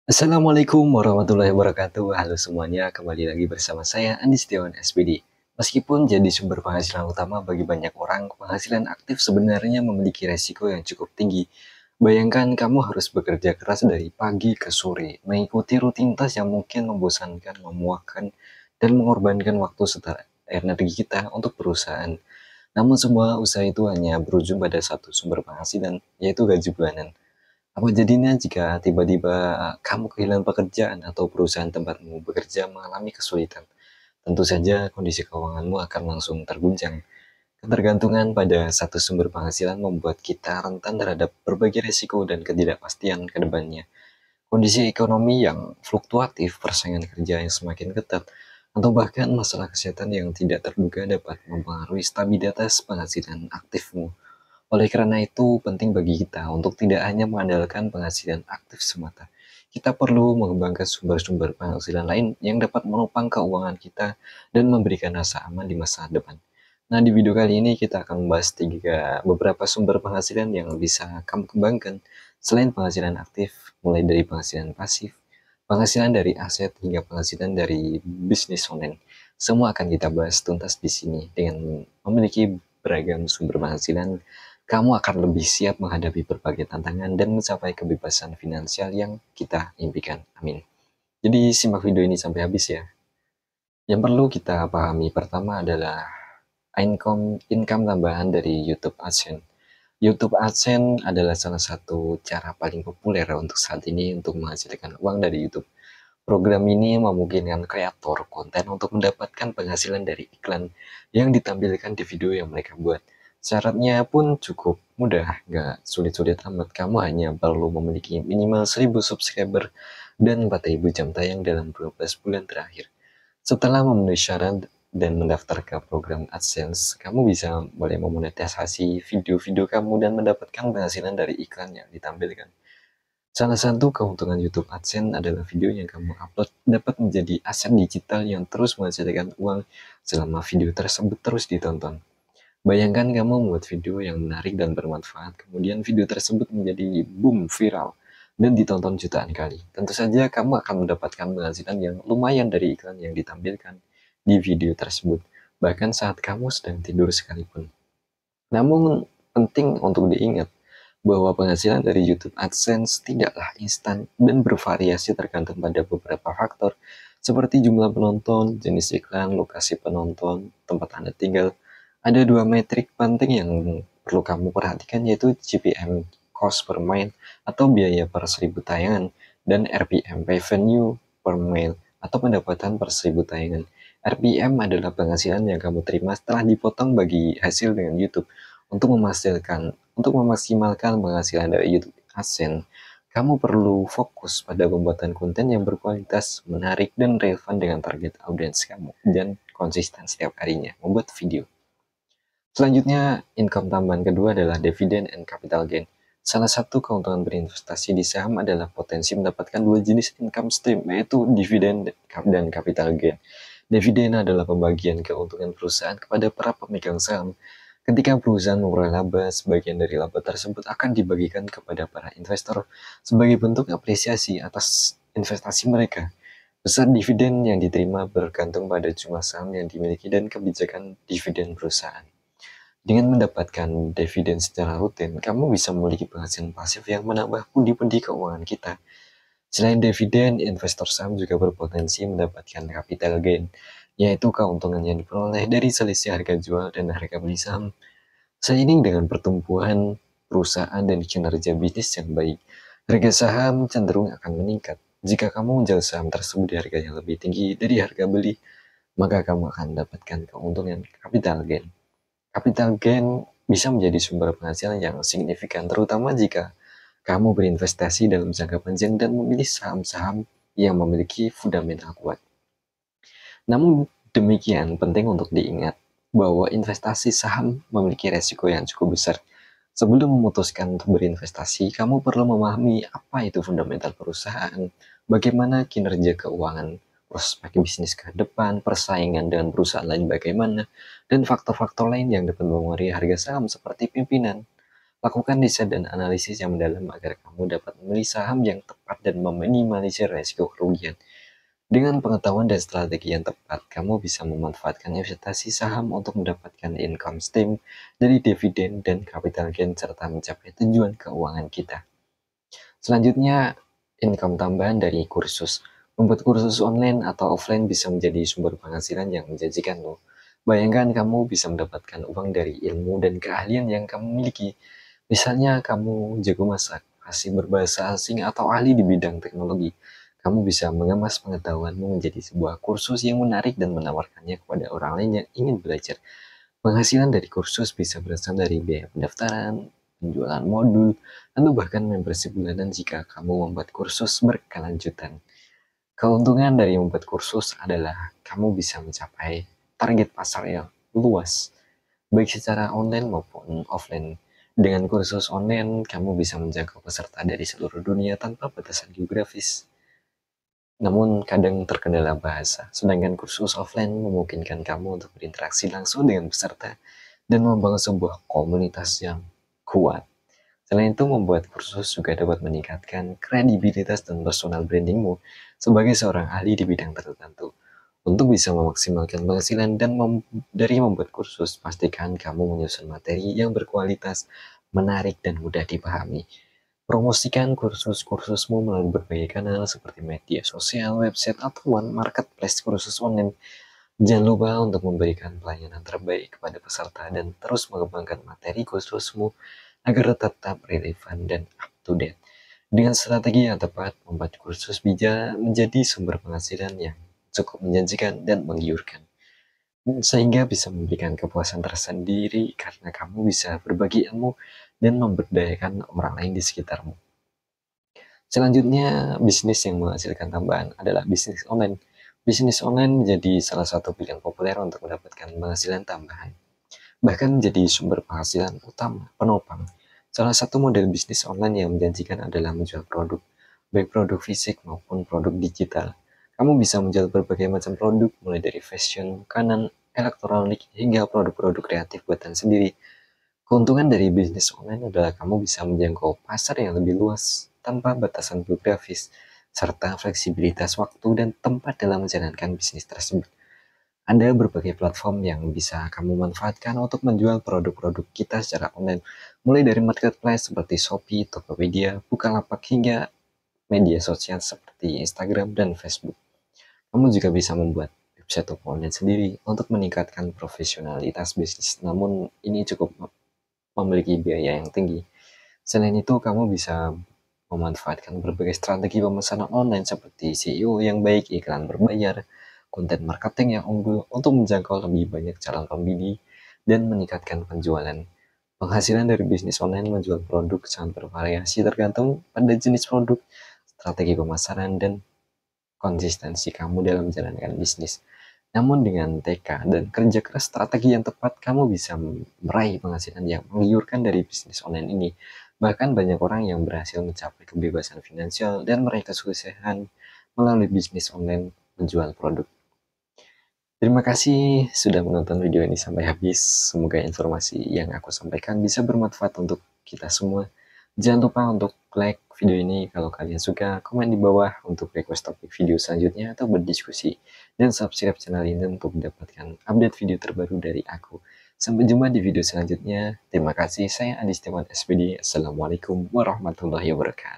Assalamualaikum warahmatullahi wabarakatuh. Halo semuanya, kembali lagi bersama saya Andi Setiawan SPD. Meskipun jadi sumber penghasilan utama bagi banyak orang, penghasilan aktif sebenarnya memiliki resiko yang cukup tinggi. Bayangkan kamu harus bekerja keras dari pagi ke sore, mengikuti rutinitas yang mungkin membosankan, memuakkan, dan mengorbankan waktu serta energi kita untuk perusahaan. Namun semua usaha itu hanya berujung pada satu sumber penghasilan, yaitu gaji bulanan. Apa jadinya jika tiba-tiba kamu kehilangan pekerjaan atau perusahaan tempatmu bekerja mengalami kesulitan? Tentu saja kondisi keuanganmu akan langsung terguncang. Ketergantungan pada satu sumber penghasilan membuat kita rentan terhadap berbagai risiko dan ketidakpastian ke depannya. Kondisi ekonomi yang fluktuatif, persaingan kerja yang semakin ketat, atau bahkan masalah kesehatan yang tidak terduga dapat mempengaruhi stabilitas penghasilan aktifmu. Oleh karena itu, penting bagi kita untuk tidak hanya mengandalkan penghasilan aktif semata. Kita perlu mengembangkan sumber-sumber penghasilan lain yang dapat menopang keuangan kita dan memberikan rasa aman di masa depan. Nah, di video kali ini kita akan membahas beberapa sumber penghasilan yang bisa kamu kembangkan selain penghasilan aktif, mulai dari penghasilan pasif, penghasilan dari aset, hingga penghasilan dari bisnis online. Semua akan kita bahas tuntas di sini. Dengan memiliki beragam sumber penghasilan, kamu akan lebih siap menghadapi berbagai tantangan dan mencapai kebebasan finansial yang kita impikan. Amin. Jadi simak video ini sampai habis ya. Yang perlu kita pahami pertama adalah income tambahan dari YouTube AdSense. YouTube AdSense adalah salah satu cara paling populer untuk saat ini untuk menghasilkan uang dari YouTube. Program ini memungkinkan kreator konten untuk mendapatkan penghasilan dari iklan yang ditampilkan di video yang mereka buat. Syaratnya pun cukup mudah, nggak sulit-sulit amat. Kamu hanya perlu memiliki minimal 1000 subscriber dan 4000 jam tayang dalam 12 bulan terakhir. Setelah memenuhi syarat dan mendaftar ke program AdSense, kamu bisa mulai memonetisasi video-video kamu dan mendapatkan penghasilan dari iklan yang ditampilkan. Salah satu keuntungan YouTube AdSense adalah video yang kamu upload dapat menjadi aset digital yang terus menghasilkan uang selama video tersebut terus ditonton. Bayangkan kamu membuat video yang menarik dan bermanfaat, kemudian video tersebut menjadi boom viral dan ditonton jutaan kali. Tentu saja kamu akan mendapatkan penghasilan yang lumayan dari iklan yang ditampilkan di video tersebut, bahkan saat kamu sedang tidur sekalipun. Namun penting untuk diingat bahwa penghasilan dari YouTube AdSense tidaklah instan dan bervariasi tergantung pada beberapa faktor seperti jumlah penonton, jenis iklan, lokasi penonton, tempat Anda tinggal. Ada dua metrik penting yang perlu kamu perhatikan, yaitu CPM, cost per mile atau biaya per 1000 tayangan, dan RPM, revenue per mile atau pendapatan per 1000 tayangan. RPM adalah penghasilan yang kamu terima setelah dipotong bagi hasil dengan YouTube. Untuk memaksimalkan penghasilan dari YouTube AdSense, kamu perlu fokus pada pembuatan konten yang berkualitas, menarik, dan relevan dengan target audiens kamu, dan konsisten setiap harinya membuat video. Selanjutnya, income tambahan kedua adalah dividend and capital gain. Salah satu keuntungan berinvestasi di saham adalah potensi mendapatkan dua jenis income stream, yaitu dividen dan capital gain. Dividen adalah pembagian keuntungan perusahaan kepada para pemegang saham. Ketika perusahaan memperoleh laba, sebagian dari laba tersebut akan dibagikan kepada para investor sebagai bentuk apresiasi atas investasi mereka. Besar dividen yang diterima bergantung pada jumlah saham yang dimiliki dan kebijakan dividen perusahaan. Dengan mendapatkan dividen secara rutin, kamu bisa memiliki penghasilan pasif yang menambah pundi-pundi keuangan kita. Selain dividen, investor saham juga berpotensi mendapatkan capital gain, yaitu keuntungan yang diperoleh dari selisih harga jual dan harga beli saham. Seiring dengan pertumbuhan perusahaan dan kinerja bisnis yang baik, harga saham cenderung akan meningkat. Jika kamu menjual saham tersebut di harga yang lebih tinggi dari harga beli, maka kamu akan mendapatkan keuntungan capital gain. Capital gain bisa menjadi sumber penghasilan yang signifikan, terutama jika kamu berinvestasi dalam jangka panjang dan memilih saham-saham yang memiliki fundamental kuat. Namun demikian, penting untuk diingat bahwa investasi saham memiliki resiko yang cukup besar. Sebelum memutuskan untuk berinvestasi, kamu perlu memahami apa itu fundamental perusahaan, bagaimana kinerja keuangan, prospek bisnis ke depan, persaingan dengan perusahaan lain bagaimana, dan faktor-faktor lain yang dapat mempengaruhi harga saham seperti pimpinan, Lakukan riset dan analisis yang mendalam agar kamu dapat memilih saham yang tepat dan meminimalisir resiko kerugian. Dengan pengetahuan dan strategi yang tepat, kamu bisa memanfaatkan investasi saham untuk mendapatkan income stream dari dividen dan capital gain serta mencapai tujuan keuangan kita. Selanjutnya, income tambahan dari kursus. Membuat kursus online atau offline bisa menjadi sumber penghasilan yang menjanjikan loh. Bayangkan kamu bisa mendapatkan uang dari ilmu dan keahlian yang kamu miliki. Misalnya kamu jago masak, fasih berbahasa asing, atau ahli di bidang teknologi. Kamu bisa mengemas pengetahuanmu menjadi sebuah kursus yang menarik dan menawarkannya kepada orang lain yang ingin belajar. Penghasilan dari kursus bisa berasal dari biaya pendaftaran, penjualan modul, atau bahkan membership bulanan jika kamu membuat kursus berkelanjutan. Keuntungan dari membuat kursus adalah kamu bisa mencapai target pasar yang luas, baik secara online maupun offline. Dengan kursus online, kamu bisa menjangkau peserta dari seluruh dunia tanpa batasan geografis. Namun kadang terkendala bahasa, sedangkan kursus offline memungkinkan kamu untuk berinteraksi langsung dengan peserta dan membangun sebuah komunitas yang kuat. Selain itu, membuat kursus juga dapat meningkatkan kredibilitas dan personal brandingmu sebagai seorang ahli di bidang tertentu. Untuk bisa memaksimalkan penghasilan dan dari membuat kursus, pastikan kamu menyusun materi yang berkualitas, menarik, dan mudah dipahami. Promosikan kursus-kursusmu melalui berbagai kanal seperti media sosial, website, atau marketplace kursus online. Jangan lupa untuk memberikan pelayanan terbaik kepada peserta dan terus mengembangkan materi kursusmu agar tetap relevan dan up to date. Dengan strategi yang tepat, membuat kursus bisa menjadi sumber penghasilan yang cukup menjanjikan dan menggiurkan, sehingga bisa memberikan kepuasan tersendiri karena kamu bisa berbagi ilmu dan memberdayakan orang lain di sekitarmu. Selanjutnya, bisnis yang menghasilkan tambahan adalah bisnis online. Bisnis online menjadi salah satu pilihan populer untuk mendapatkan penghasilan tambahan, bahkan menjadi sumber penghasilan utama penopang. Salah satu model bisnis online yang menjanjikan adalah menjual produk, baik produk fisik maupun produk digital. Kamu bisa menjual berbagai macam produk, mulai dari fashion, makanan, elektronik, hingga produk-produk kreatif buatan sendiri. Keuntungan dari bisnis online adalah kamu bisa menjangkau pasar yang lebih luas tanpa batasan geografis, serta fleksibilitas waktu dan tempat dalam menjalankan bisnis tersebut. Ada berbagai platform yang bisa kamu manfaatkan untuk menjual produk-produk kita secara online, mulai dari marketplace seperti Shopee, Tokopedia, Bukalapak, hingga media sosial seperti Instagram dan Facebook. Kamu juga bisa membuat website toko online sendiri untuk meningkatkan profesionalitas bisnis, namun ini cukup memiliki biaya yang tinggi. Selain itu, kamu bisa memanfaatkan berbagai strategi pemesanan online seperti SEO yang baik, iklan berbayar, konten marketing yang unggul untuk menjangkau lebih banyak calon pembeli dan meningkatkan penjualan. Penghasilan dari bisnis online menjual produk sangat bervariasi tergantung pada jenis produk, strategi pemasaran, dan konsistensi kamu dalam menjalankan bisnis. Namun dengan tekad dan kerja keras strategi yang tepat, kamu bisa meraih penghasilan yang menggiurkan dari bisnis online ini. Bahkan banyak orang yang berhasil mencapai kebebasan finansial dan meraih kesuksesan melalui bisnis online menjual produk. Terima kasih sudah menonton video ini sampai habis. Semoga informasi yang aku sampaikan bisa bermanfaat untuk kita semua. Jangan lupa untuk like video ini kalau kalian suka, komen di bawah untuk request topik video selanjutnya atau berdiskusi, dan subscribe channel ini untuk mendapatkan update video terbaru dari aku. Sampai jumpa di video selanjutnya. Terima kasih, saya Andi Setiawan SPD. Assalamualaikum warahmatullahi wabarakatuh.